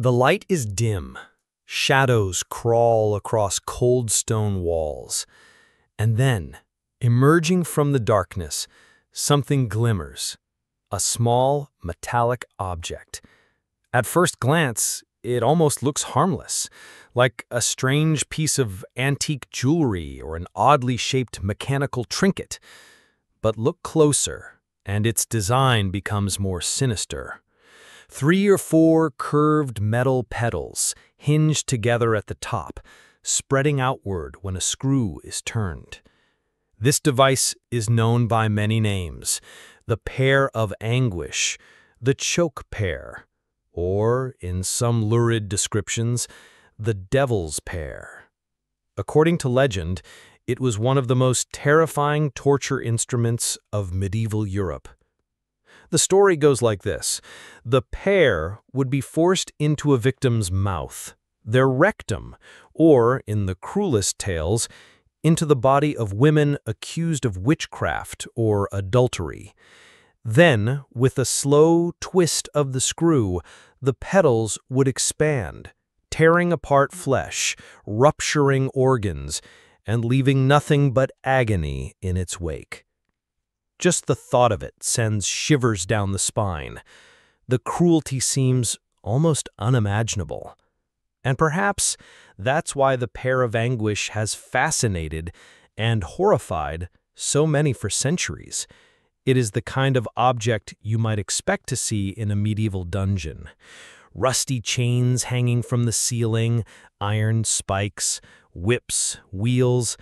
The light is dim. Shadows crawl across cold stone walls. And then, emerging from the darkness, something glimmers. A small, metallic object. At first glance, it almost looks harmless, like a strange piece of antique jewelry or an oddly shaped mechanical trinket. But look closer, and its design becomes more sinister. 3 or 4 curved metal petals, hinged together at the top, spreading outward when a screw is turned. This device is known by many names: the Pear of Anguish, the choke pear, or, in some lurid descriptions, the Devil's Pear. According to legend, it was one of the most terrifying torture instruments of medieval Europe. The story goes like this. The pear would be forced into a victim's mouth, their rectum, or, in the cruelest tales, into the body of women accused of witchcraft or adultery. Then, with a slow twist of the screw, the petals would expand, tearing apart flesh, rupturing organs, and leaving nothing but agony in its wake. Just the thought of it sends shivers down the spine. The cruelty seems almost unimaginable. And perhaps that's why the Pear of Anguish has fascinated and horrified so many for centuries. It is the kind of object you might expect to see in a medieval dungeon. Rusty chains hanging from the ceiling, iron spikes, whips, wheels,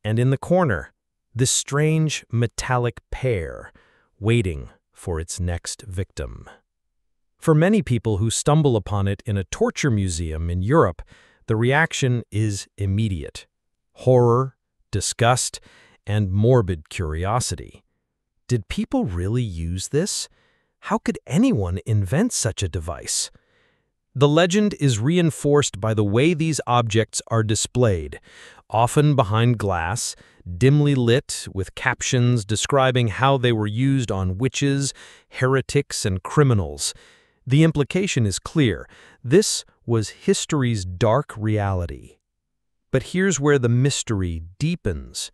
and in the corner, this strange metallic pear, waiting for its next victim. For many people who stumble upon it in a torture museum in Europe, the reaction is immediate: horror, disgust, and morbid curiosity. Did people really use this? How could anyone invent such a device? The legend is reinforced by the way these objects are displayed, often behind glass, dimly lit, with captions describing how they were used on witches, heretics, and criminals. The implication is clear: this was history's dark reality. But here's where the mystery deepens.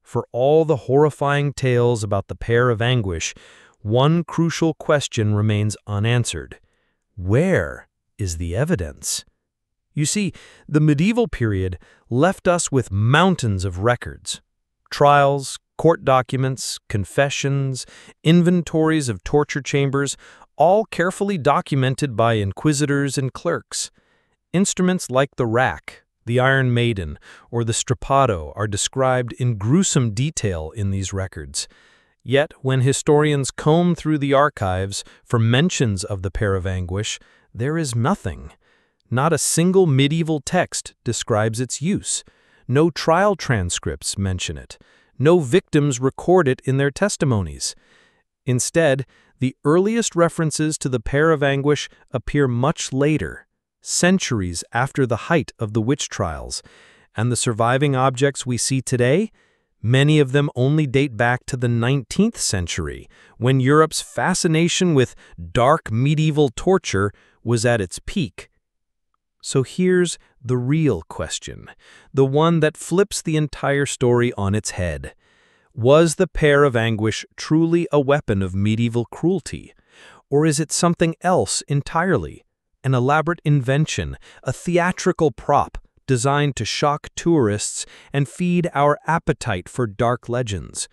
For all the horrifying tales about the Pear of Anguish, one crucial question remains unanswered. Where is the evidence? You see, the medieval period left us with mountains of records. Trials, court documents, confessions, inventories of torture chambers, all carefully documented by inquisitors and clerks. Instruments like the rack, the Iron Maiden, or the strappado are described in gruesome detail in these records. Yet, when historians comb through the archives for mentions of the Pear of Anguish, there is nothing. Not a single medieval text describes its use. No trial transcripts mention it. No victims record it in their testimonies. Instead, the earliest references to the Pear of Anguish appear much later, centuries after the height of the witch trials, and the surviving objects we see today, many of them only date back to the 19th century, when Europe's fascination with dark medieval torture was at its peak. So here's the real question, the one that flips the entire story on its head. Was the Pear of Anguish truly a weapon of medieval cruelty? Or is it something else entirely? An elaborate invention, a theatrical prop designed to shock tourists and feed our appetite for dark legends?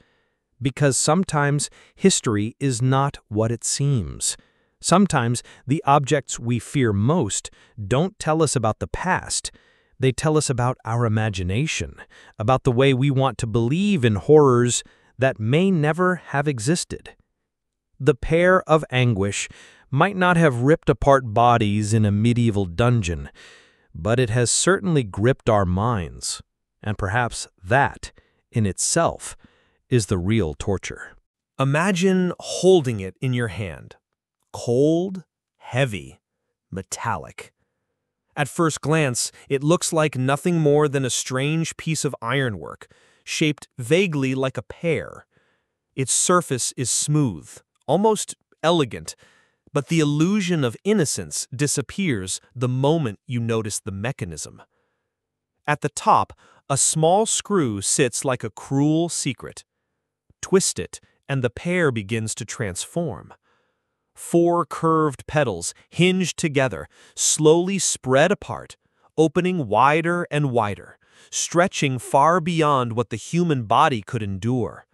Because sometimes history is not what it seems. Sometimes the objects we fear most don't tell us about the past. They tell us about our imagination, about the way we want to believe in horrors that may never have existed. The Pear of Anguish might not have ripped apart bodies in a medieval dungeon, but it has certainly gripped our minds, and perhaps that, in itself, is the real torture. Imagine holding it in your hand. Cold, heavy, metallic. At first glance, it looks like nothing more than a strange piece of ironwork, shaped vaguely like a pear. Its surface is smooth, almost elegant, But the illusion of innocence disappears the moment you notice the mechanism. At the top, a small screw sits like a cruel secret. Twist it, and the pear begins to transform. 4 curved petals, hinged together, slowly spread apart, opening wider and wider, stretching far beyond what the human body could endure.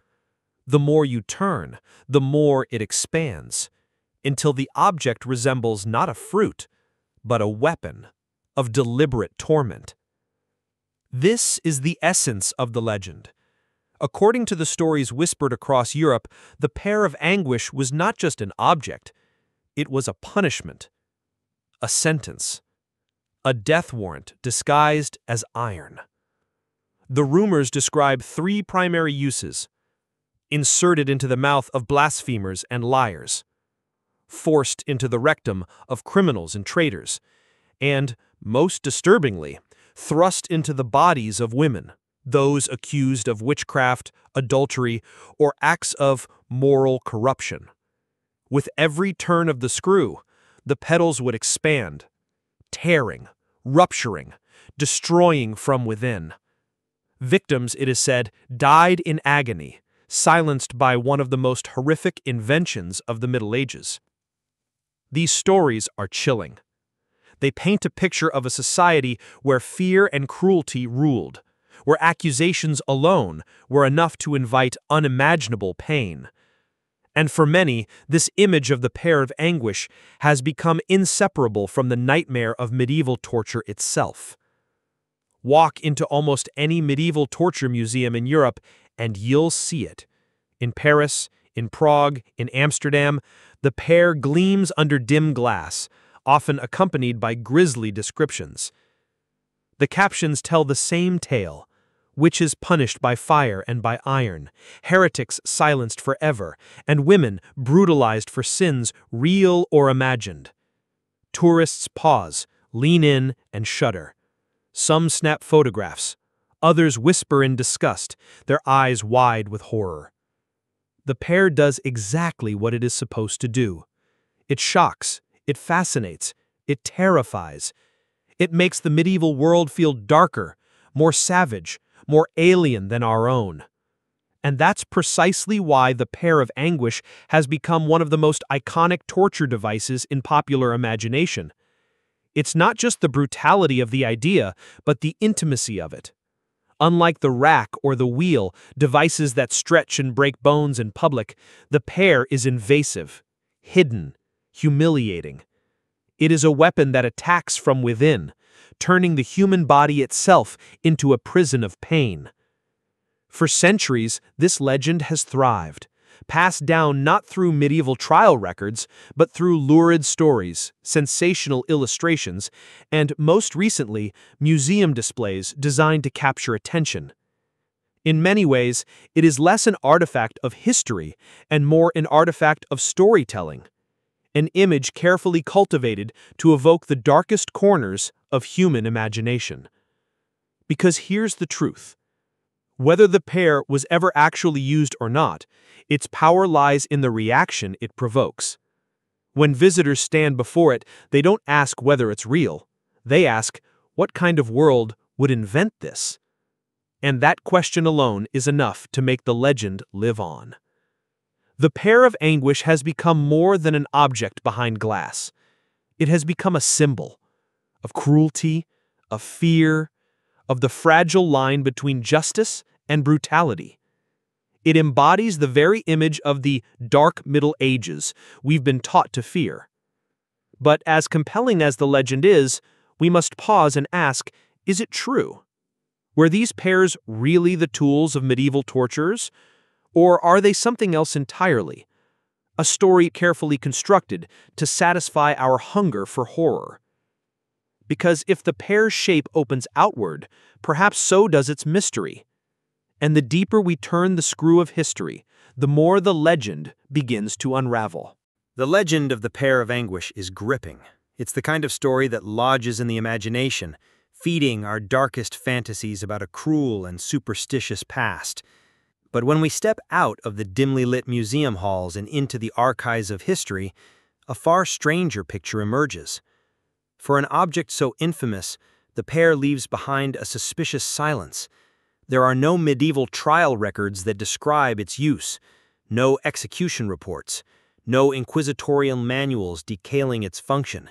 The more you turn, the more it expands, until the object resembles not a fruit, but a weapon of deliberate torment. This is the essence of the legend. According to the stories whispered across Europe, the Pear of Anguish was not just an object, it was a punishment, a sentence, a death warrant disguised as iron. The rumors describe 3 primary uses: inserted into the mouth of blasphemers and liars, forced into the rectum of criminals and traitors, and, most disturbingly, thrust into the bodies of women, those accused of witchcraft, adultery, or acts of moral corruption. With every turn of the screw, the petals would expand, tearing, rupturing, destroying from within. Victims, it is said, died in agony, silenced by one of the most horrific inventions of the Middle Ages. These stories are chilling. They paint a picture of a society where fear and cruelty ruled, where accusations alone were enough to invite unimaginable pain. And for many, this image of the Pear of Anguish has become inseparable from the nightmare of medieval torture itself. Walk into almost any medieval torture museum in Europe, and you'll see it. In Paris, in Prague, in Amsterdam, the pear gleams under dim glass, often accompanied by grisly descriptions. The captions tell the same tale: witches punished by fire and by iron, heretics silenced forever, and women brutalized for sins real or imagined. Tourists pause, lean in, and shudder. Some snap photographs. Others whisper in disgust, their eyes wide with horror. The pear does exactly what it is supposed to do. It shocks, it fascinates, it terrifies. It makes the medieval world feel darker, more savage, more alien than our own. And that's precisely why the Pear of Anguish has become one of the most iconic torture devices in popular imagination. It's not just the brutality of the idea, but the intimacy of it. Unlike the rack or the wheel, devices that stretch and break bones in public, the pear is invasive, hidden, humiliating. It is a weapon that attacks from within, turning the human body itself into a prison of pain. For centuries, this legend has thrived, passed down not through medieval trial records, but through lurid stories, sensational illustrations, and, most recently, museum displays designed to capture attention. In many ways, it is less an artifact of history and more an artifact of storytelling, an image carefully cultivated to evoke the darkest corners of human imagination. Because here's the truth. Whether the pear was ever actually used or not, its power lies in the reaction it provokes. When visitors stand before it, they don't ask whether it's real. They ask, what kind of world would invent this? And that question alone is enough to make the legend live on. The Pear of Anguish has become more than an object behind glass. It has become a symbol of cruelty, of fear, of the fragile line between justice and brutality. It embodies the very image of the dark Middle Ages we've been taught to fear. But as compelling as the legend is, we must pause and ask, is it true? Were these pears really the tools of medieval torturers? Or are they something else entirely? A story carefully constructed to satisfy our hunger for horror. Because if the pear's shape opens outward, perhaps so does its mystery. And the deeper we turn the screw of history, the more the legend begins to unravel. The legend of the Pear of Anguish is gripping. It's the kind of story that lodges in the imagination, feeding our darkest fantasies about a cruel and superstitious past. But when we step out of the dimly lit museum halls and into the archives of history, a far stranger picture emerges. For an object so infamous, the pair leaves behind a suspicious silence. There are no medieval trial records that describe its use, no execution reports, no inquisitorial manuals detailing its function.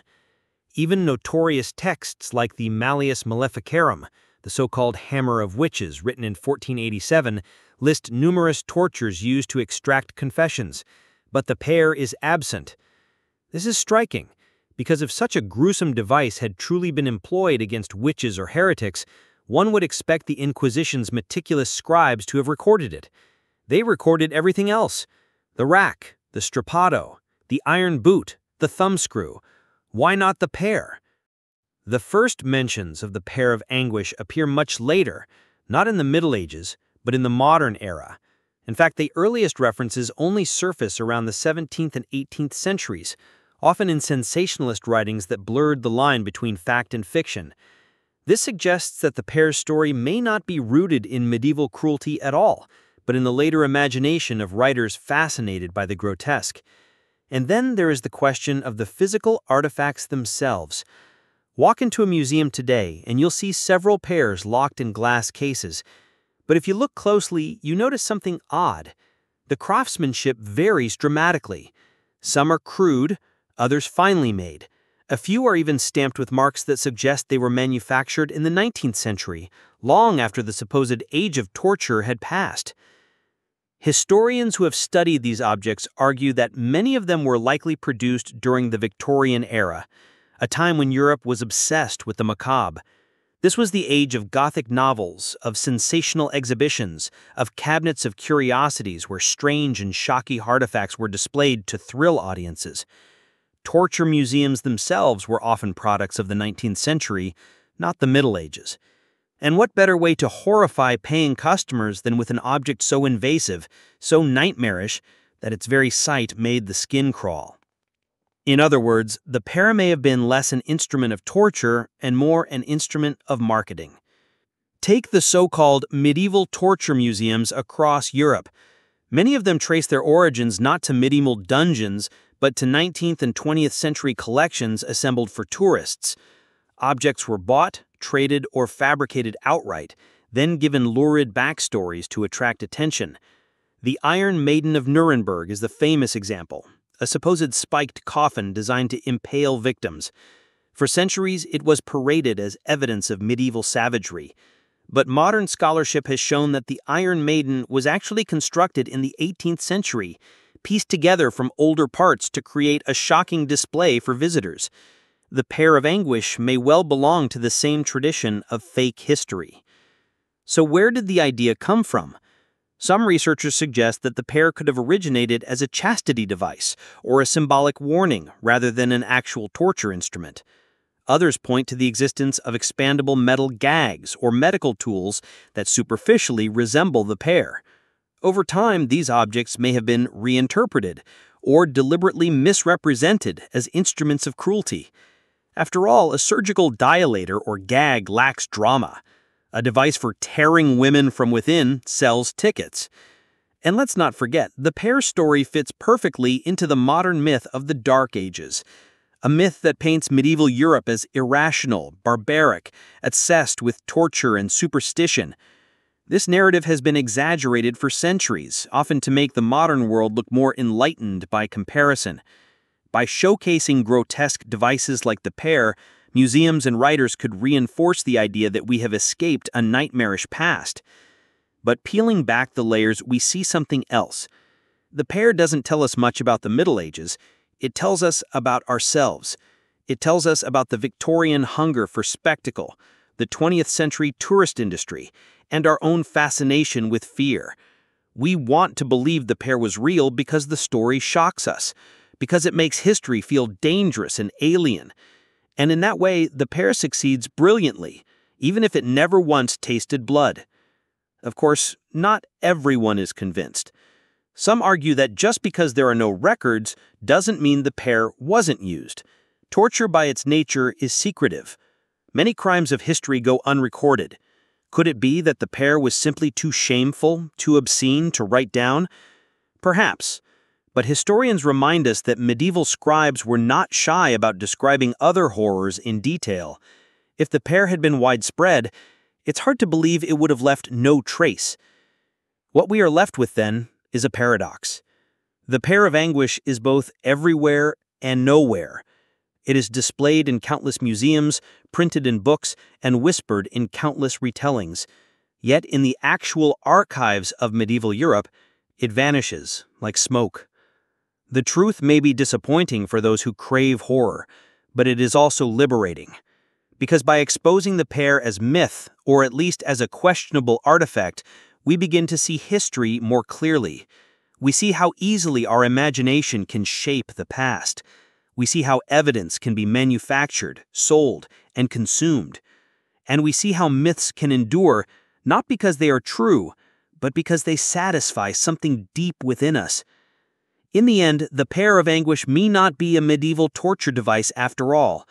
Even notorious texts like the Malleus Maleficarum, the so-called Hammer of Witches written in 1487, list numerous tortures used to extract confessions, but the pair is absent. This is striking, because if such a gruesome device had truly been employed against witches or heretics, one would expect the Inquisition's meticulous scribes to have recorded it. They recorded everything else: the rack, the strappado, the iron boot, the thumbscrew. Why not the pair? The first mentions of the Pear of Anguish appear much later, not in the Middle Ages, but in the modern era. In fact, the earliest references only surface around the 17th and 18th centuries, often in sensationalist writings that blurred the line between fact and fiction. This suggests that the pair's story may not be rooted in medieval cruelty at all, but in the later imagination of writers fascinated by the grotesque. And then there is the question of the physical artifacts themselves. Walk into a museum today and you'll see several pairs locked in glass cases. But if you look closely, you notice something odd. The craftsmanship varies dramatically. Some are crude, others finely made. A few are even stamped with marks that suggest they were manufactured in the 19th century, long after the supposed age of torture had passed. Historians who have studied these objects argue that many of them were likely produced during the Victorian era, a time when Europe was obsessed with the macabre. This was the age of Gothic novels, of sensational exhibitions, of cabinets of curiosities where strange and shocking artifacts were displayed to thrill audiences. Torture museums themselves were often products of the 19th century, not the Middle Ages. And what better way to horrify paying customers than with an object so invasive, so nightmarish, that its very sight made the skin crawl? In other words, the pair may have been less an instrument of torture and more an instrument of marketing. Take the so-called medieval torture museums across Europe. Many of them trace their origins not to medieval dungeons, but to 19th and 20th century collections assembled for tourists. Objects were bought, traded, or fabricated outright, then given lurid backstories to attract attention. The Iron Maiden of Nuremberg is the famous example, a supposed spiked coffin designed to impale victims. For centuries, it was paraded as evidence of medieval savagery. But modern scholarship has shown that the Iron Maiden was actually constructed in the 18th century, pieced together from older parts to create a shocking display for visitors. The Pear of Anguish may well belong to the same tradition of fake history. So where did the idea come from? Some researchers suggest that the pair could have originated as a chastity device or a symbolic warning rather than an actual torture instrument. Others point to the existence of expandable metal gags or medical tools that superficially resemble the pair. Over time, these objects may have been reinterpreted or deliberately misrepresented as instruments of cruelty. After all, a surgical dilator or gag lacks drama. A device for tearing women from within sells tickets. And let's not forget, the pair story fits perfectly into the modern myth of the Dark Ages, a myth that paints medieval Europe as irrational, barbaric, obsessed with torture and superstition. This narrative has been exaggerated for centuries, often to make the modern world look more enlightened by comparison. By showcasing grotesque devices like the pair, museums and writers could reinforce the idea that we have escaped a nightmarish past. But peeling back the layers, we see something else. The pair doesn't tell us much about the Middle Ages. It tells us about ourselves. It tells us about the Victorian hunger for spectacle, the 20th century tourist industry, and our own fascination with fear. We want to believe the pair was real because the story shocks us, because it makes history feel dangerous and alien. And in that way, the pair succeeds brilliantly, even if it never once tasted blood. Of course, not everyone is convinced. Some argue that just because there are no records doesn't mean the pair wasn't used. Torture by its nature is secretive. Many crimes of history go unrecorded. Could it be that the pair was simply too shameful, too obscene to write down? Perhaps. But historians remind us that medieval scribes were not shy about describing other horrors in detail. If the pear had been widespread, it's hard to believe it would have left no trace. What we are left with, then, is a paradox. The Pear of Anguish is both everywhere and nowhere. It is displayed in countless museums, printed in books, and whispered in countless retellings. Yet in the actual archives of medieval Europe, it vanishes like smoke. The truth may be disappointing for those who crave horror, but it is also liberating. Because by exposing the pear as myth, or at least as a questionable artifact, we begin to see history more clearly. We see how easily our imagination can shape the past. We see how evidence can be manufactured, sold, and consumed. And we see how myths can endure, not because they are true, but because they satisfy something deep within us. In the end, the Pear of Anguish may not be a medieval torture device after all.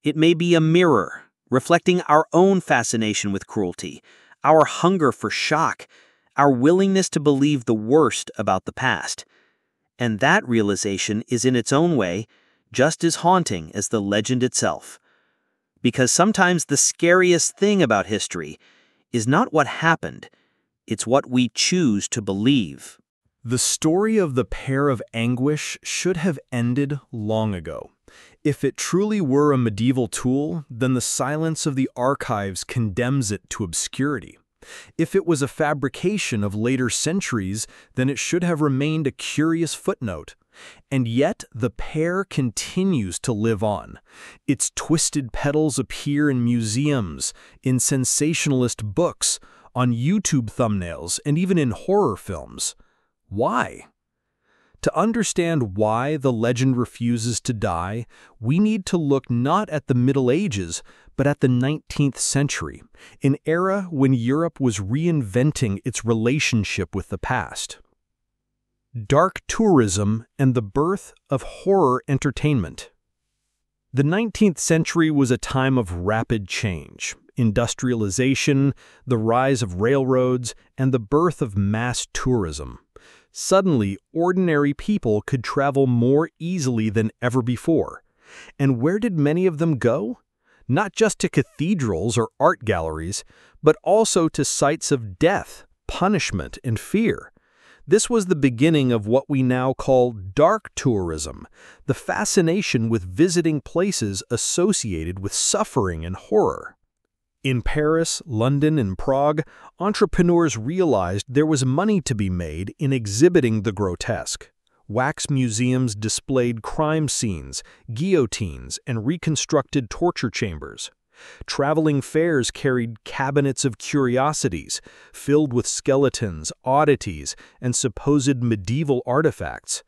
It may be a mirror, reflecting our own fascination with cruelty, our hunger for shock, our willingness to believe the worst about the past. And that realization is in its own way just as haunting as the legend itself. Because sometimes the scariest thing about history is not what happened, it's what we choose to believe. The story of the Pear of Anguish should have ended long ago. If it truly were a medieval tool, then the silence of the archives condemns it to obscurity. If it was a fabrication of later centuries, then it should have remained a curious footnote. And yet, the pear continues to live on. Its twisted petals appear in museums, in sensationalist books, on YouTube thumbnails, and even in horror films. Why? To understand why the legend refuses to die, we need to look not at the Middle Ages, but at the 19th century, an era when Europe was reinventing its relationship with the past. Dark tourism and the birth of horror entertainment. The 19th century was a time of rapid change, industrialization, the rise of railroads, and the birth of mass tourism. Suddenly, ordinary people could travel more easily than ever before. And where did many of them go? Not just to cathedrals or art galleries, but also to sites of death, punishment, and fear. This was the beginning of what we now call dark tourism, the fascination with visiting places associated with suffering and horror. In Paris, London, and Prague, entrepreneurs realized there was money to be made in exhibiting the grotesque. Wax museums displayed crime scenes, guillotines, and reconstructed torture chambers. Traveling fairs carried cabinets of curiosities, filled with skeletons, oddities, and supposed medieval artifacts.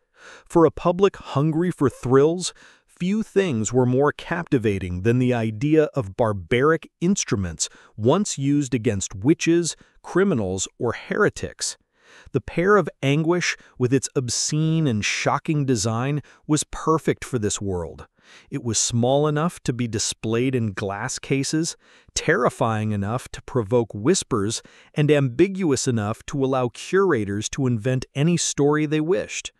For a public hungry for thrills, few things were more captivating than the idea of barbaric instruments once used against witches, criminals, or heretics. The Pear of Anguish, with its obscene and shocking design, was perfect for this world. It was small enough to be displayed in glass cases, terrifying enough to provoke whispers, and ambiguous enough to allow curators to invent any story they wished.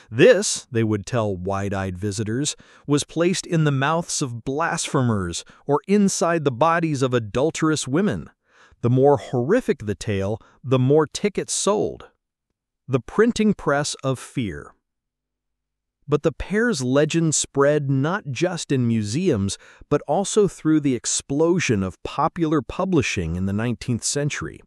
This, they would tell wide-eyed visitors, was placed in the mouths of blasphemers or inside the bodies of adulterous women. The more horrific the tale, the more tickets sold. The printing press of fear. But the pear's legend spread not just in museums, but also through the explosion of popular publishing in the 19th century.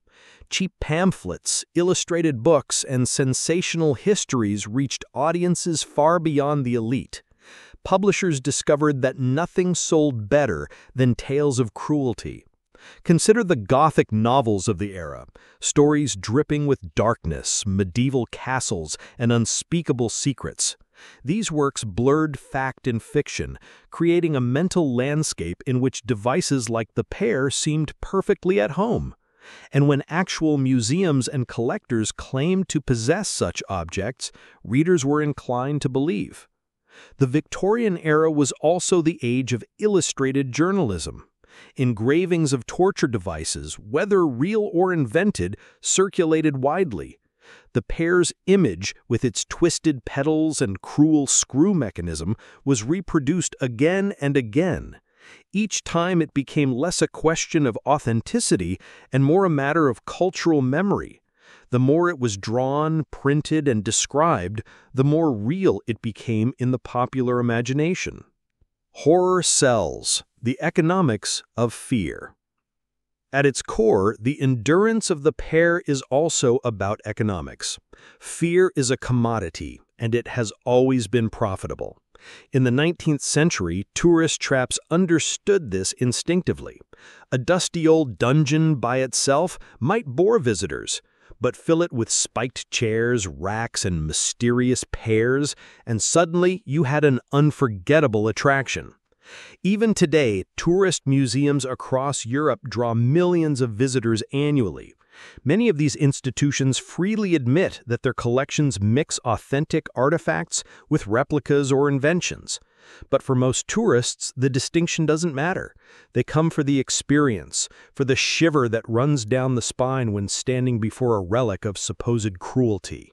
Cheap pamphlets, illustrated books, and sensational histories reached audiences far beyond the elite. Publishers discovered that nothing sold better than tales of cruelty. Consider the Gothic novels of the era, stories dripping with darkness, medieval castles, and unspeakable secrets. These works blurred fact and fiction, creating a mental landscape in which devices like the pear seemed perfectly at home. And when actual museums and collectors claimed to possess such objects, readers were inclined to believe. The Victorian era was also the age of illustrated journalism. Engravings of torture devices, whether real or invented, circulated widely. The pear's image, with its twisted petals and cruel screw mechanism, was reproduced again and again. Each time it became less a question of authenticity and more a matter of cultural memory. The more it was drawn, printed, and described, the more real it became in the popular imagination. Horror sells, the economics of fear. At its core, the endurance of the pear is also about economics. Fear is a commodity, and it has always been profitable. In the 19th century, tourist traps understood this instinctively. A dusty old dungeon by itself might bore visitors, but fill it with spiked chairs, racks, and mysterious pears, and suddenly you had an unforgettable attraction. Even today, tourist museums across Europe draw millions of visitors annually. Many of these institutions freely admit that their collections mix authentic artifacts with replicas or inventions. But for most tourists, the distinction doesn't matter. They come for the experience, for the shiver that runs down the spine when standing before a relic of supposed cruelty.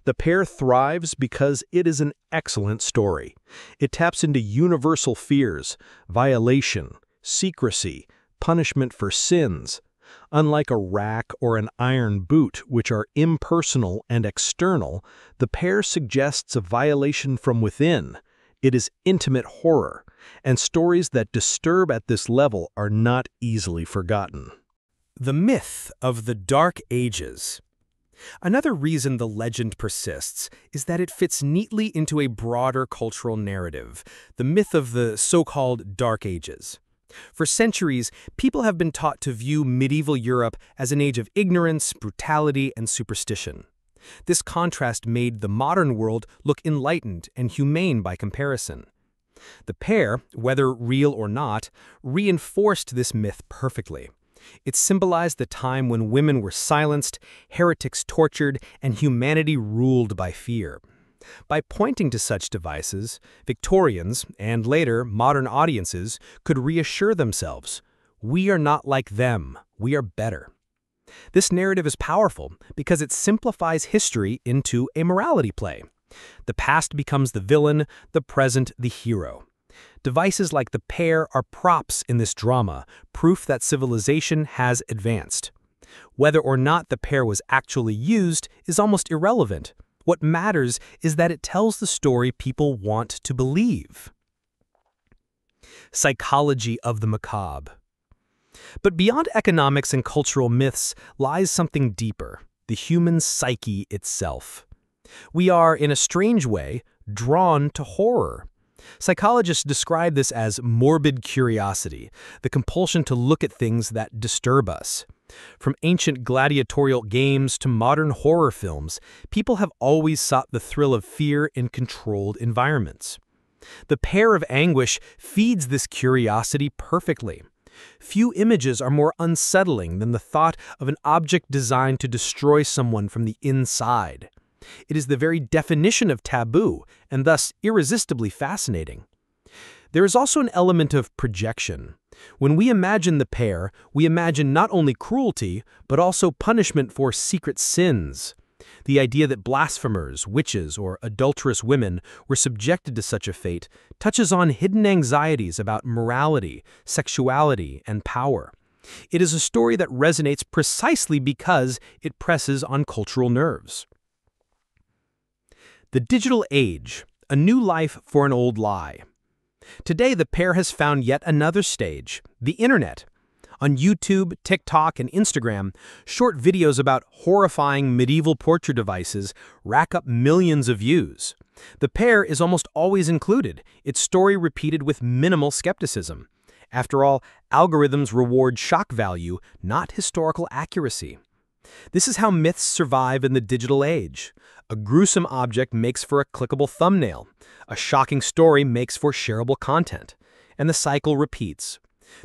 The pear thrives because it is an excellent story. It taps into universal fears, violation, secrecy, punishment for sins. Unlike a rack or an iron boot, which are impersonal and external, the pear suggests a violation from within. It is intimate horror, and stories that disturb at this level are not easily forgotten. The myth of the Dark Ages. Another reason the legend persists is that it fits neatly into a broader cultural narrative, the myth of the so-called Dark Ages. For centuries, people have been taught to view medieval Europe as an age of ignorance, brutality, and superstition. This contrast made the modern world look enlightened and humane by comparison. The pear, whether real or not, reinforced this myth perfectly. It symbolized the time when women were silenced, heretics tortured, and humanity ruled by fear. By pointing to such devices, Victorians, and later modern audiences, could reassure themselves, "We are not like them, we are better." This narrative is powerful because it simplifies history into a morality play. The past becomes the villain, the present the hero. Devices like the pear are props in this drama, proof that civilization has advanced. Whether or not the pear was actually used is almost irrelevant. What matters is that it tells the story people want to believe. Psychology of the macabre. But beyond economics and cultural myths lies something deeper, the human psyche itself. We are, in a strange way, drawn to horror. Psychologists describe this as morbid curiosity, the compulsion to look at things that disturb us. From ancient gladiatorial games to modern horror films, people have always sought the thrill of fear in controlled environments. The Pear of Anguish feeds this curiosity perfectly. Few images are more unsettling than the thought of an object designed to destroy someone from the inside. It is the very definition of taboo, and thus irresistibly fascinating. There is also an element of projection. When we imagine the pear, we imagine not only cruelty, but also punishment for secret sins. The idea that blasphemers, witches, or adulterous women were subjected to such a fate touches on hidden anxieties about morality, sexuality, and power. It is a story that resonates precisely because it presses on cultural nerves. The digital age, a new life for an old lie. Today, the pear has found yet another stage, the internet. On YouTube, TikTok, and Instagram, short videos about horrifying medieval torture devices rack up millions of views. The pear is almost always included, its story repeated with minimal skepticism. After all, algorithms reward shock value, not historical accuracy. This is how myths survive in the digital age. A gruesome object makes for a clickable thumbnail. A shocking story makes for shareable content. And the cycle repeats.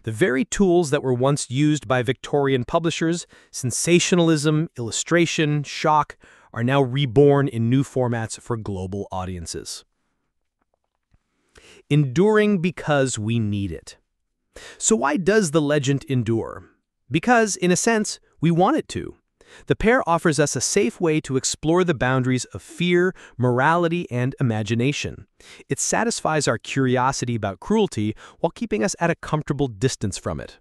The very tools that were once used by Victorian publishers, sensationalism, illustration, shock, are now reborn in new formats for global audiences. Enduring because we need it. So why does the legend endure? Because, in a sense, we want it to. The pair offers us a safe way to explore the boundaries of fear, morality, and imagination. It satisfies our curiosity about cruelty while keeping us at a comfortable distance from it.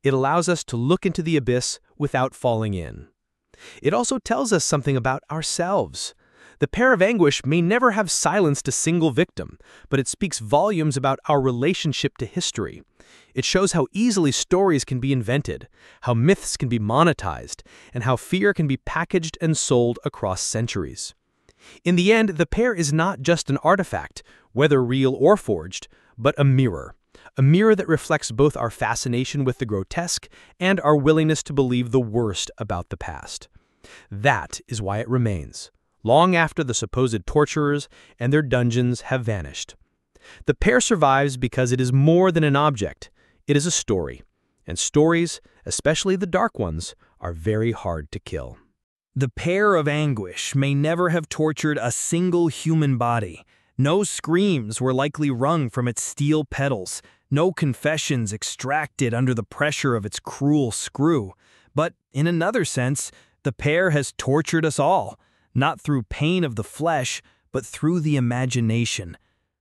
It allows us to look into the abyss without falling in. It also tells us something about ourselves. The Pear of Anguish may never have silenced a single victim, but it speaks volumes about our relationship to history. It shows how easily stories can be invented, how myths can be monetized, and how fear can be packaged and sold across centuries. In the end, the pair is not just an artifact, whether real or forged, but a mirror that reflects both our fascination with the grotesque and our willingness to believe the worst about the past. That is why it remains, long after the supposed torturers and their dungeons have vanished. The pair survives because it is more than an object. It is a story, and stories, especially the dark ones, are very hard to kill. The Pear of Anguish may never have tortured a single human body. No screams were likely wrung from its steel petals, no confessions extracted under the pressure of its cruel screw. But in another sense, the pair has tortured us all, not through pain of the flesh, but through the imagination.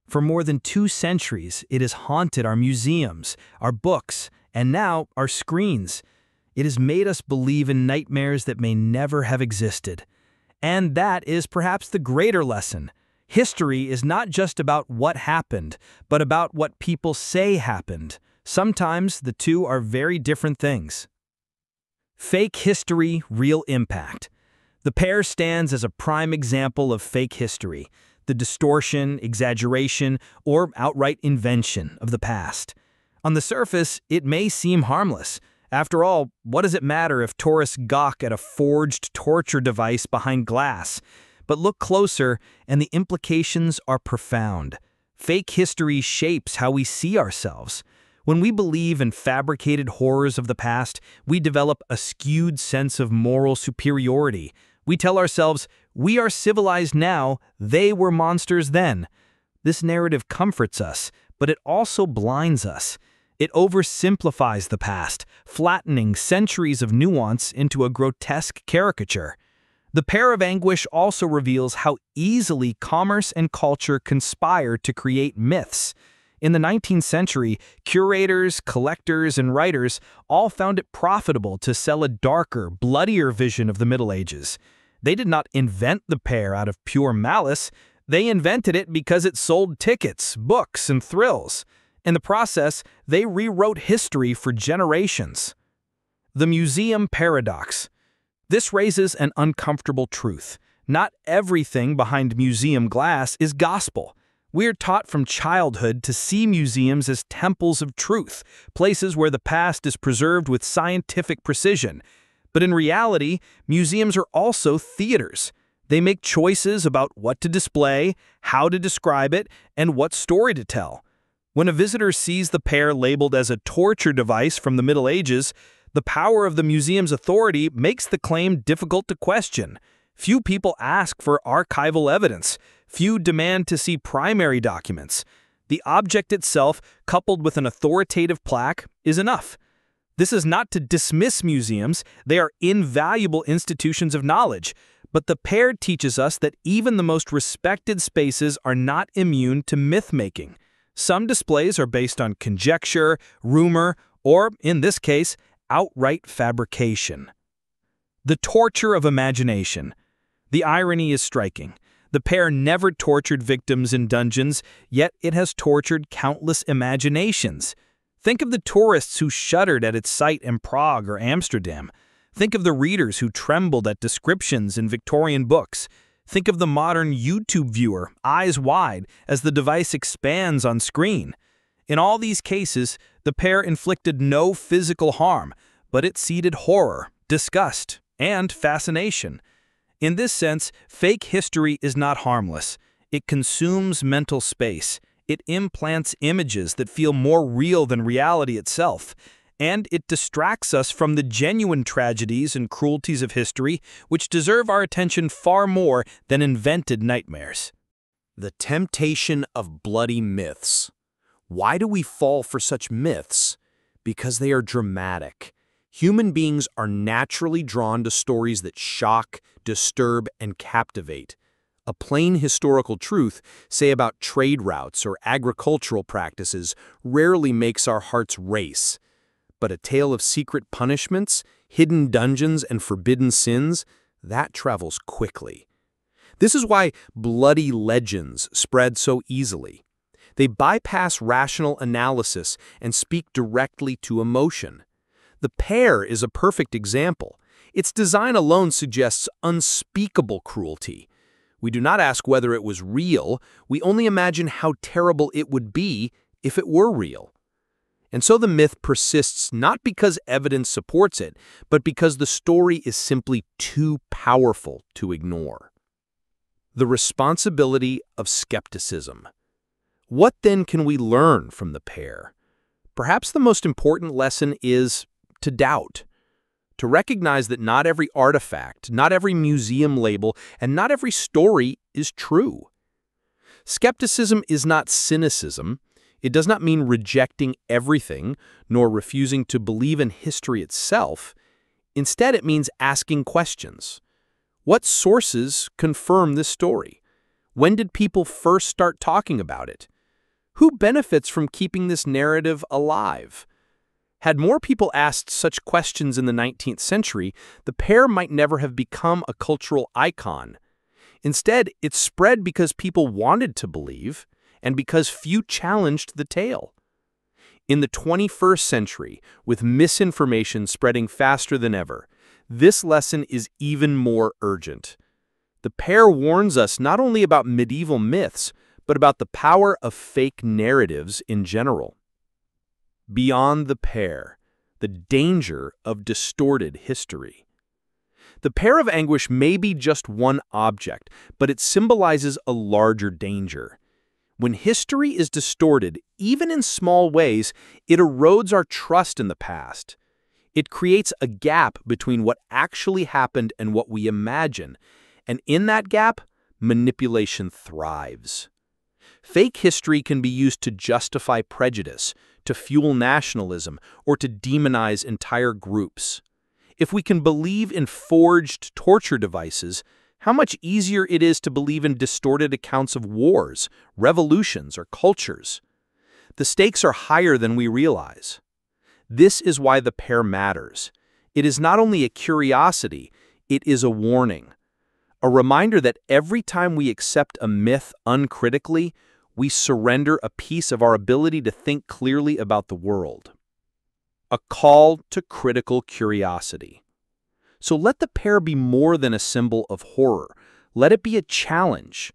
For more than 2 centuries, it has haunted our museums, our books, and now our screens. It has made us believe in nightmares that may never have existed. And that is perhaps the greater lesson. History is not just about what happened, but about what people say happened. Sometimes the two are very different things. Fake history, real impact. The pair stands as a prime example of fake history, the distortion, exaggeration, or outright invention of the past. On the surface, it may seem harmless. After all, what does it matter if tourists gawk at a forged torture device behind glass? But look closer, and the implications are profound. Fake history shapes how we see ourselves. When we believe in fabricated horrors of the past, we develop a skewed sense of moral superiority. We tell ourselves, we are civilized now, they were monsters then. This narrative comforts us, but it also blinds us. It oversimplifies the past, flattening centuries of nuance into a grotesque caricature. The Pear of Anguish also reveals how easily commerce and culture conspire to create myths. In the 19th century, curators, collectors, and writers all found it profitable to sell a darker, bloodier vision of the Middle Ages. They did not invent the pair out of pure malice. They invented it because it sold tickets, books, and thrills. In the process, they rewrote history for generations. The museum paradox. This raises an uncomfortable truth. Not everything behind museum glass is gospel. We are taught from childhood to see museums as temples of truth, places where the past is preserved with scientific precision. But in reality, museums are also theaters. They make choices about what to display, how to describe it, and what story to tell. When a visitor sees the pair labeled as a torture device from the Middle Ages, the power of the museum's authority makes the claim difficult to question. Few people ask for archival evidence. Few demand to see primary documents. The object itself, coupled with an authoritative plaque, is enough. This is not to dismiss museums. They are invaluable institutions of knowledge. But the pair teaches us that even the most respected spaces are not immune to myth-making. Some displays are based on conjecture, rumor, or, in this case, outright fabrication. The torture of imagination. The irony is striking. The pair never tortured victims in dungeons, yet it has tortured countless imaginations. Think of the tourists who shuddered at its sight in Prague or Amsterdam. Think of the readers who trembled at descriptions in Victorian books. Think of the modern YouTube viewer, eyes wide, as the device expands on screen. In all these cases, the pair inflicted no physical harm, but it seeded horror, disgust, and fascination. In this sense, fake history is not harmless. It consumes mental space. It implants images that feel more real than reality itself. And it distracts us from the genuine tragedies and cruelties of history, which deserve our attention far more than invented nightmares. The temptation of bloody myths. Why do we fall for such myths? Because they are dramatic. Human beings are naturally drawn to stories that shock, disturb, and captivate. A plain historical truth, say about trade routes or agricultural practices, rarely makes our hearts race. But a tale of secret punishments, hidden dungeons, and forbidden sins, that travels quickly. This is why bloody legends spread so easily. They bypass rational analysis and speak directly to emotion. The Pear is a perfect example. Its design alone suggests unspeakable cruelty. We do not ask whether it was real, we only imagine how terrible it would be if it were real. And so the myth persists not because evidence supports it, but because the story is simply too powerful to ignore. The responsibility of skepticism. What then can we learn from the Pear? Perhaps the most important lesson is to doubt. To recognize that not every artifact, not every museum label, and not every story is true. Skepticism is not cynicism. It does not mean rejecting everything, nor refusing to believe in history itself. Instead, it means asking questions. What sources confirm this story? When did people first start talking about it? Who benefits from keeping this narrative alive? Had more people asked such questions in the 19th century, the Pear might never have become a cultural icon. Instead, it spread because people wanted to believe, and because few challenged the tale. In the 21st century, with misinformation spreading faster than ever, this lesson is even more urgent. The Pear warns us not only about medieval myths, but about the power of fake narratives in general. Beyond the Pear, the danger of distorted history. The Pear of Anguish may be just one object, but it symbolizes a larger danger. When history is distorted, even in small ways, it erodes our trust in the past. It creates a gap between what actually happened and what we imagine, and in that gap, manipulation thrives. Fake history can be used to justify prejudice, to fuel nationalism, or to demonize entire groups. If we can believe in forged torture devices, how much easier it is to believe in distorted accounts of wars, revolutions, or cultures. The stakes are higher than we realize. This is why the Pear matters. It is not only a curiosity, it is a warning. A reminder that every time we accept a myth uncritically, we surrender a piece of our ability to think clearly about the world. A call to critical curiosity. So let the Pear be more than a symbol of horror. Let it be a challenge.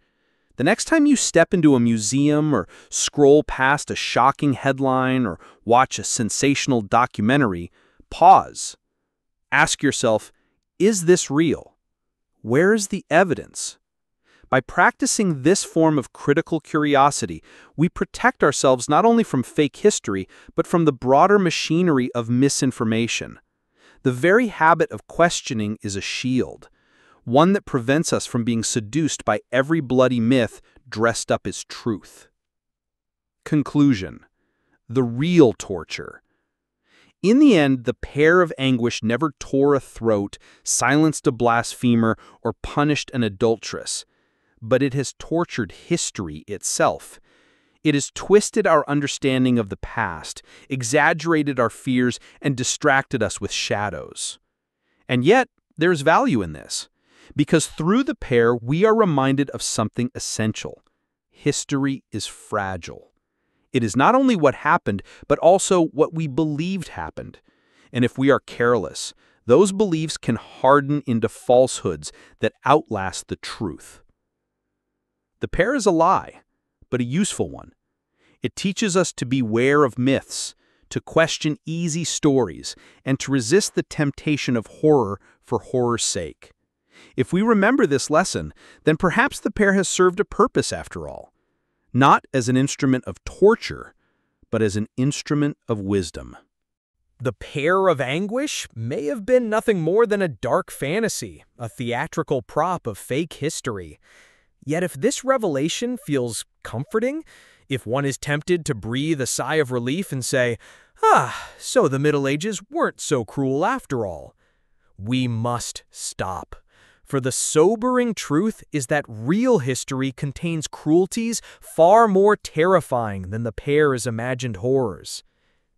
The next time you step into a museum or scroll past a shocking headline or watch a sensational documentary, pause. Ask yourself, is this real? Where is the evidence? By practicing this form of critical curiosity, we protect ourselves not only from fake history, but from the broader machinery of misinformation. The very habit of questioning is a shield, one that prevents us from being seduced by every bloody myth dressed up as truth. Conclusion: the real torture. In the end, the Pear of Anguish never tore a throat, silenced a blasphemer, or punished an adulteress. But it has tortured history itself. It has twisted our understanding of the past, exaggerated our fears, and distracted us with shadows. And yet, there's value in this, because through the Pear we are reminded of something essential. History is fragile. It is not only what happened, but also what we believed happened. And if we are careless, those beliefs can harden into falsehoods that outlast the truth. The Pear is a lie, but a useful one. It teaches us to beware of myths, to question easy stories, and to resist the temptation of horror for horror's sake. If we remember this lesson, then perhaps the Pear has served a purpose after all, not as an instrument of torture, but as an instrument of wisdom. The Pear of Anguish may have been nothing more than a dark fantasy, a theatrical prop of fake history. Yet if this revelation feels comforting, If one is tempted to breathe a sigh of relief and say, so the Middle Ages weren't so cruel after all, we must stop. For the sobering truth is that real history contains cruelties far more terrifying than the pair's imagined horrors.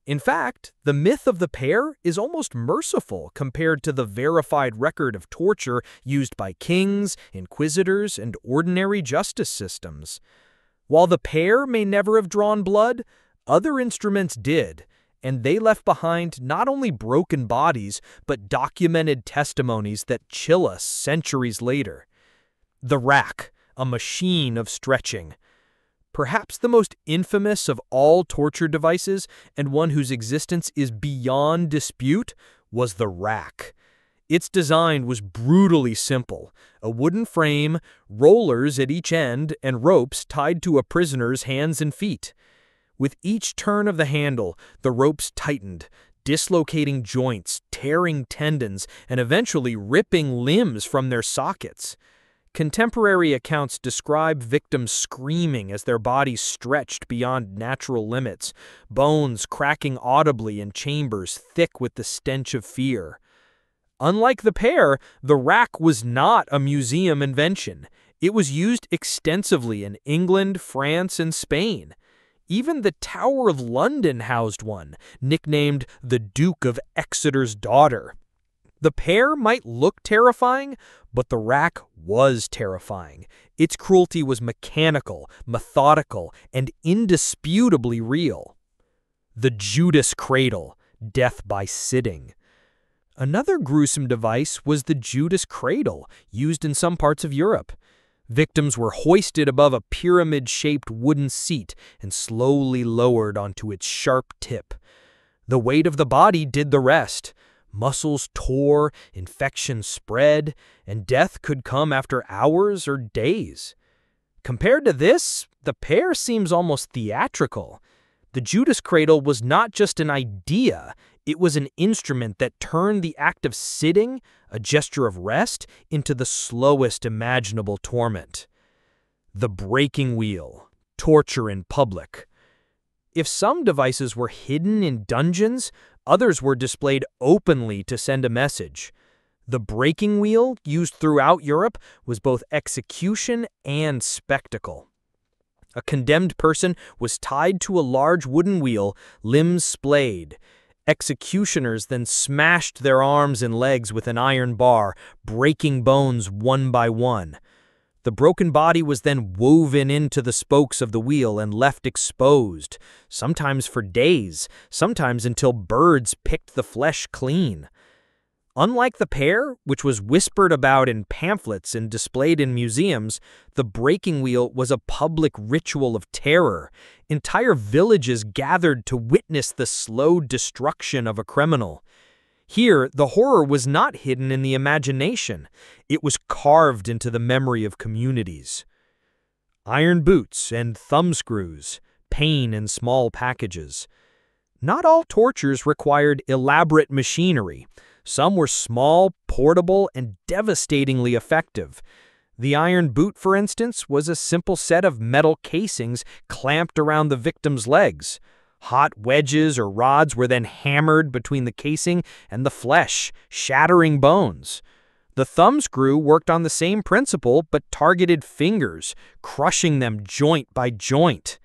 In fact, the myth of the pair is almost merciful compared to the verified record of torture used by kings, inquisitors, and ordinary justice systems. While the pair may never have drawn blood, other instruments did, and they left behind not only broken bodies, but documented testimonies that chill us centuries later. The rack, a machine of stretching. Perhaps the most infamous of all torture devices, and one whose existence is beyond dispute, was the rack. Its design was brutally simple: a wooden frame, rollers at each end, and ropes tied to a prisoner's hands and feet. With each turn of the handle, the ropes tightened, dislocating joints, tearing tendons, and eventually ripping limbs from their sockets. Contemporary accounts describe victims screaming as their bodies stretched beyond natural limits, bones cracking audibly in chambers thick with the stench of fear. Unlike the pair, the rack was not a museum invention. It was used extensively in England, France, and Spain. Even the Tower of London housed one, nicknamed the Duke of Exeter's Daughter. The pair might look terrifying, but the rack was terrifying. Its cruelty was mechanical, methodical, and indisputably real. The Judas Cradle, death by sitting. Another gruesome device was the Judas Cradle, used in some parts of Europe. Victims were hoisted above a pyramid-shaped wooden seat and slowly lowered onto its sharp tip. The weight of the body did the rest. Muscles tore, infection spread, and death could come after hours or days. Compared to this, the pair seems almost theatrical. The Judas Cradle was not just an idea, it was an instrument that turned the act of sitting, a gesture of rest, into the slowest imaginable torment. The breaking wheel, torture in public. If some devices were hidden in dungeons, others were displayed openly to send a message. The breaking wheel, used throughout Europe, was both execution and spectacle. A condemned person was tied to a large wooden wheel, limbs splayed. Executioners then smashed their arms and legs with an iron bar, breaking bones one by one. The broken body was then woven into the spokes of the wheel and left exposed, sometimes for days, sometimes until birds picked the flesh clean. Unlike the pair, which was whispered about in pamphlets and displayed in museums, the breaking wheel was a public ritual of terror. Entire villages gathered to witness the slow destruction of a criminal. Here, the horror was not hidden in the imagination. It was carved into the memory of communities. Iron boots and thumbscrews, pain in small packages. Not all tortures required elaborate machinery. Some were small, portable, and devastatingly effective. The iron boot, for instance, was a simple set of metal casings clamped around the victim's legs. Hot wedges or rods were then hammered between the casing and the flesh, shattering bones. The thumbscrew worked on the same principle but targeted fingers, crushing them joint by joint.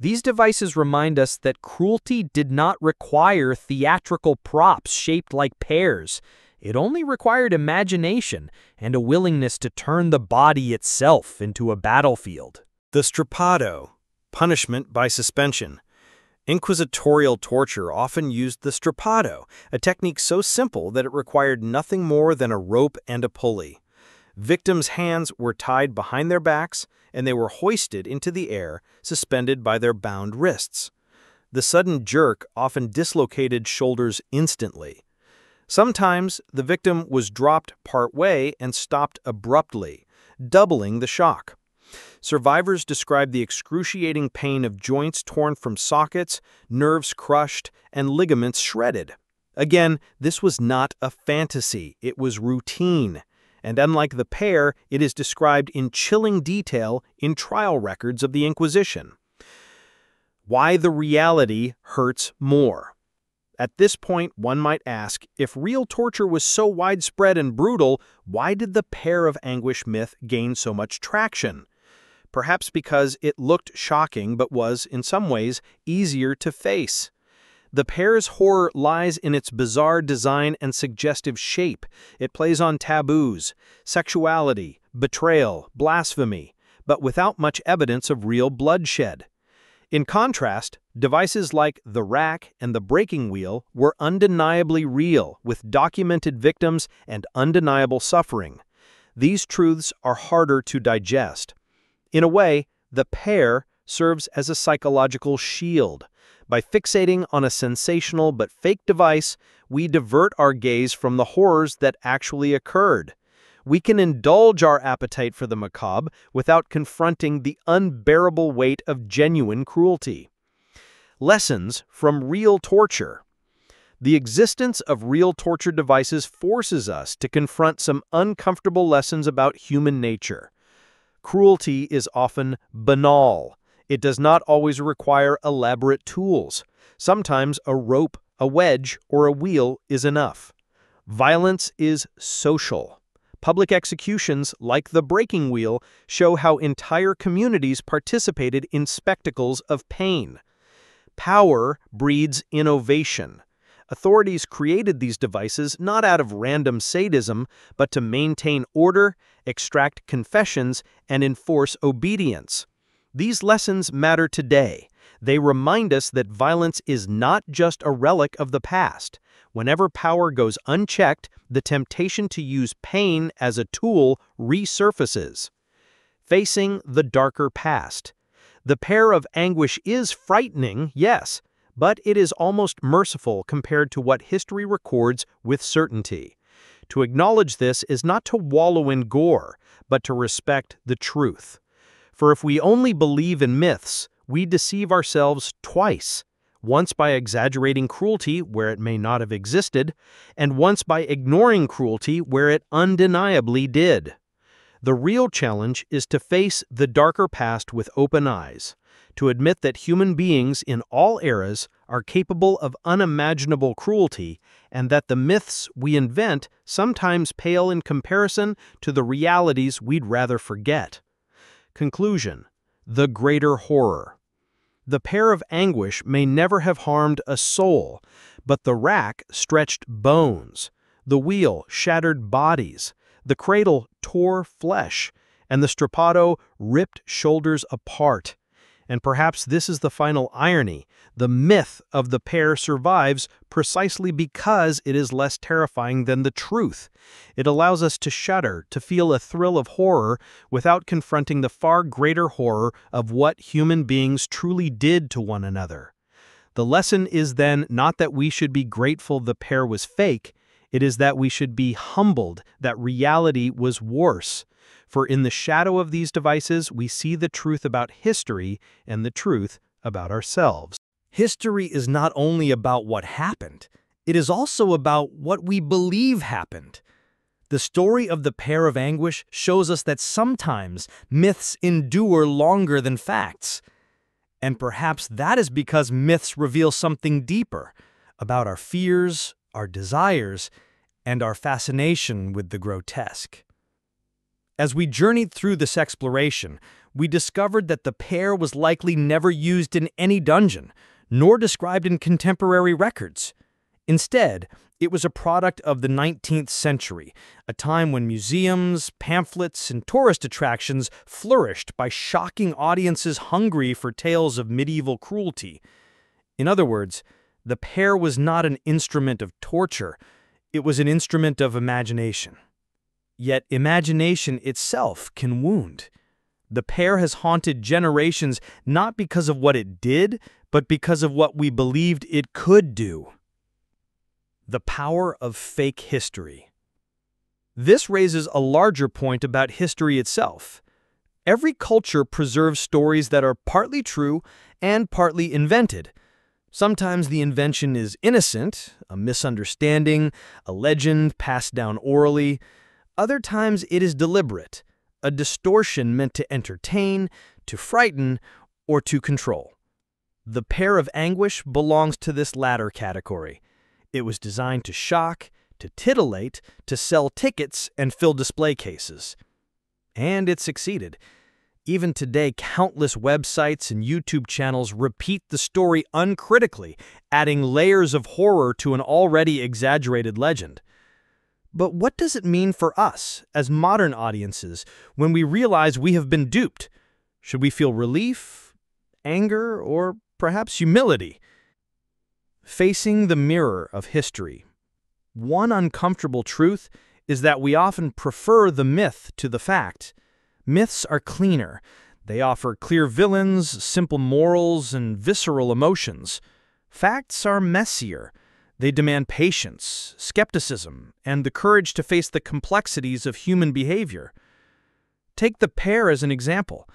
These devices remind us that cruelty did not require theatrical props shaped like pears. It only required imagination and a willingness to turn the body itself into a battlefield. The strappado, punishment by suspension. Inquisitorial torture often used the strappado, a technique so simple that it required nothing more than a rope and a pulley. Victims' hands were tied behind their backs, and they were hoisted into the air, suspended by their bound wrists. The sudden jerk often dislocated shoulders instantly. Sometimes the victim was dropped partway and stopped abruptly, doubling the shock. Survivors described the excruciating pain of joints torn from sockets, nerves crushed, and ligaments shredded. Again, this was not a fantasy, it was routine. And unlike the pair, it is described in chilling detail in trial records of the Inquisition. Why the reality hurts more. At this point, one might ask, if real torture was so widespread and brutal, why did the Pear of Anguish myth gain so much traction? Perhaps because it looked shocking but was, in some ways, easier to face. The pear's horror lies in its bizarre design and suggestive shape. It plays on taboos, sexuality, betrayal, blasphemy, but without much evidence of real bloodshed. In contrast, devices like the rack and the breaking wheel were undeniably real, with documented victims and undeniable suffering. These truths are harder to digest. In a way, the pear serves as a psychological shield. By fixating on a sensational but fake device, we divert our gaze from the horrors that actually occurred. We can indulge our appetite for the macabre without confronting the unbearable weight of genuine cruelty. Lessons from real torture. The existence of real torture devices forces us to confront some uncomfortable lessons about human nature. Cruelty is often banal. It does not always require elaborate tools. Sometimes a rope, a wedge, or a wheel is enough. Violence is social. Public executions, like the breaking wheel, show how entire communities participated in spectacles of pain. Power breeds innovation. Authorities created these devices not out of random sadism, but to maintain order, extract confessions, and enforce obedience. These lessons matter today. They remind us that violence is not just a relic of the past. Whenever power goes unchecked, the temptation to use pain as a tool resurfaces. Facing the darker past. The Pear of Anguish is frightening, yes, but it is almost merciful compared to what history records with certainty. To acknowledge this is not to wallow in gore, but to respect the truth. For if we only believe in myths, we deceive ourselves twice. Once by exaggerating cruelty where it may not have existed, and once by ignoring cruelty where it undeniably did. The real challenge is to face the darker past with open eyes, to admit that human beings in all eras are capable of unimaginable cruelty, and that the myths we invent sometimes pale in comparison to the realities we'd rather forget. Conclusion: the greater horror. The Pear of Anguish may never have harmed a soul, but the rack stretched bones, the wheel shattered bodies, the cradle tore flesh, and the strappado ripped shoulders apart. And perhaps this is the final irony. The myth of the pear survives precisely because it is less terrifying than the truth. It allows us to shudder, to feel a thrill of horror without confronting the far greater horror of what human beings truly did to one another. The lesson is then not that we should be grateful the pear was fake, it is that we should be humbled that reality was worse. For in the shadow of these devices, we see the truth about history and the truth about ourselves. History is not only about what happened, it is also about what we believe happened. The story of the Pear of Anguish shows us that sometimes myths endure longer than facts. And perhaps that is because myths reveal something deeper about our fears, our desires, and our fascination with the grotesque. As we journeyed through this exploration, we discovered that the pear was likely never used in any dungeon, nor described in contemporary records. Instead, it was a product of the 19th century, a time when museums, pamphlets, and tourist attractions flourished by shocking audiences hungry for tales of medieval cruelty. In other words, the pear was not an instrument of torture, it was an instrument of imagination. Yet imagination itself can wound. The pear has haunted generations not because of what it did, but because of what we believed it could do. The power of fake history. This raises a larger point about history itself. Every culture preserves stories that are partly true and partly invented. Sometimes the invention is innocent, a misunderstanding, a legend passed down orally. Other times it is deliberate, a distortion meant to entertain, to frighten, or to control. The Pear of Anguish belongs to this latter category. It was designed to shock, to titillate, to sell tickets and fill display cases. And it succeeded. Even today, countless websites and YouTube channels repeat the story uncritically, adding layers of horror to an already exaggerated legend. But what does it mean for us, as modern audiences, when we realize we have been duped? Should we feel relief, anger, or perhaps humility? Facing the mirror of history, one uncomfortable truth is that we often prefer the myth to the fact. Myths are cleaner. They offer clear villains, simple morals, and visceral emotions. Facts are messier. They demand patience, skepticism, and the courage to face the complexities of human behavior. Take the pear as an example.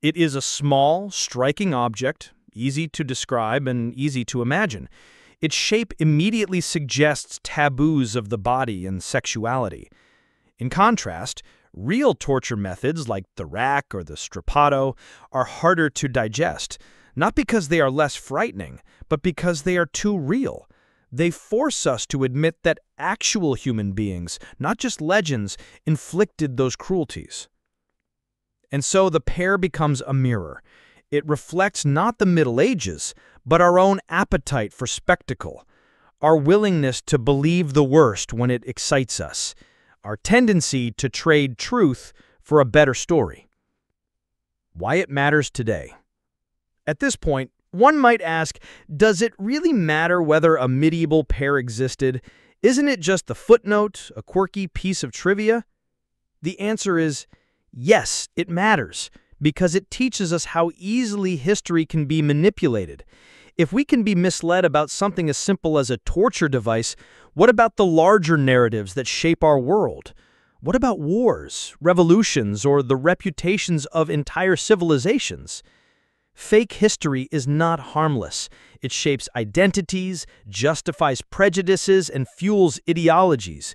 It is a small, striking object, easy to describe and easy to imagine. Its shape immediately suggests taboos of the body and sexuality. In contrast, real torture methods like the rack or the strappado are harder to digest, not because they are less frightening, but because they are too real. They force us to admit that actual human beings, not just legends, inflicted those cruelties. And so the pear becomes a mirror. It reflects not the Middle Ages, but our own appetite for spectacle, our willingness to believe the worst when it excites us, our tendency to trade truth for a better story. Why it matters today. At this point, one might ask, does it really matter whether a medieval pear existed? Isn't it just a footnote, a quirky piece of trivia? The answer is yes, it matters, because it teaches us how easily history can be manipulated. If we can be misled about something as simple as a torture device, what about the larger narratives that shape our world? What about wars, revolutions, or the reputations of entire civilizations? Fake history is not harmless. It shapes identities, justifies prejudices, and fuels ideologies.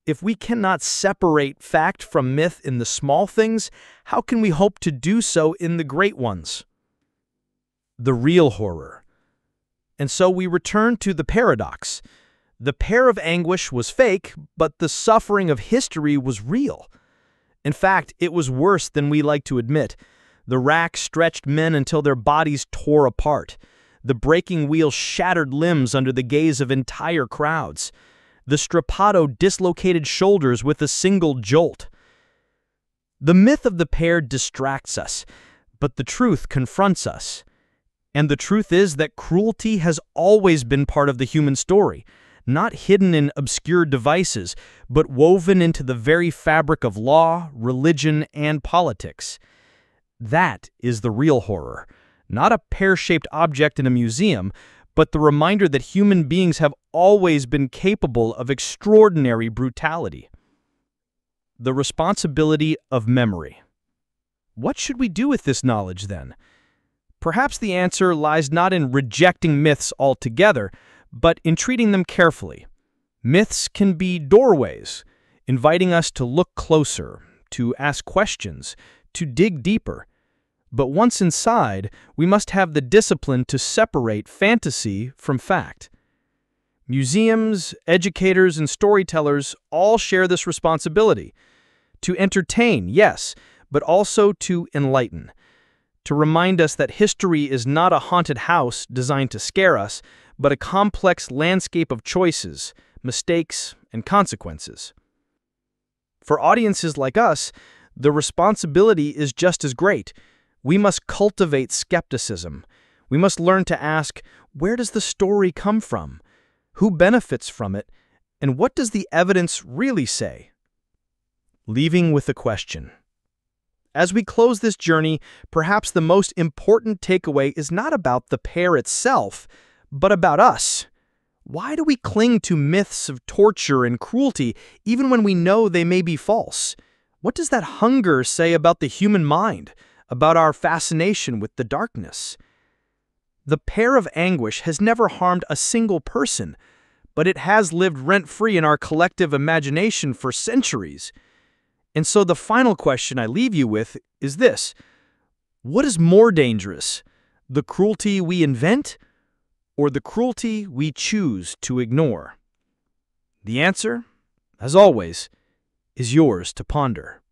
If we cannot separate fact from myth in the small things, how can we hope to do so in the great ones? The real horror. And so we return to the paradox. The Pear of Anguish was fake, but the suffering of history was real. In fact, it was worse than we like to admit. The rack stretched men until their bodies tore apart. The breaking wheel shattered limbs under the gaze of entire crowds. The strappado dislocated shoulders with a single jolt. The myth of the pear distracts us, but the truth confronts us. And the truth is that cruelty has always been part of the human story, not hidden in obscure devices, but woven into the very fabric of law, religion, and politics. That is the real horror, not a pear-shaped object in a museum, but the reminder that human beings have always been capable of extraordinary brutality. The responsibility of memory. What should we do with this knowledge, then? Perhaps the answer lies not in rejecting myths altogether, but in treating them carefully. Myths can be doorways, inviting us to look closer, to ask questions, to dig deeper. But once inside, we must have the discipline to separate fantasy from fact. Museums, educators, and storytellers all share this responsibility. To entertain, yes, but also to enlighten. To remind us that history is not a haunted house designed to scare us, but a complex landscape of choices, mistakes, and consequences. For audiences like us, the responsibility is just as great. We must cultivate skepticism. We must learn to ask, where does the story come from? Who benefits from it? And what does the evidence really say? Leaving with a question. As we close this journey, perhaps the most important takeaway is not about the pear itself, but about us. Why do we cling to myths of torture and cruelty even when we know they may be false? What does that hunger say about the human mind, about our fascination with the darkness? The Pear of Anguish has never harmed a single person, but it has lived rent-free in our collective imagination for centuries. And so the final question I leave you with is this: what is more dangerous, The cruelty we invent, or the cruelty we choose to ignore? The answer, as always, is yours to ponder.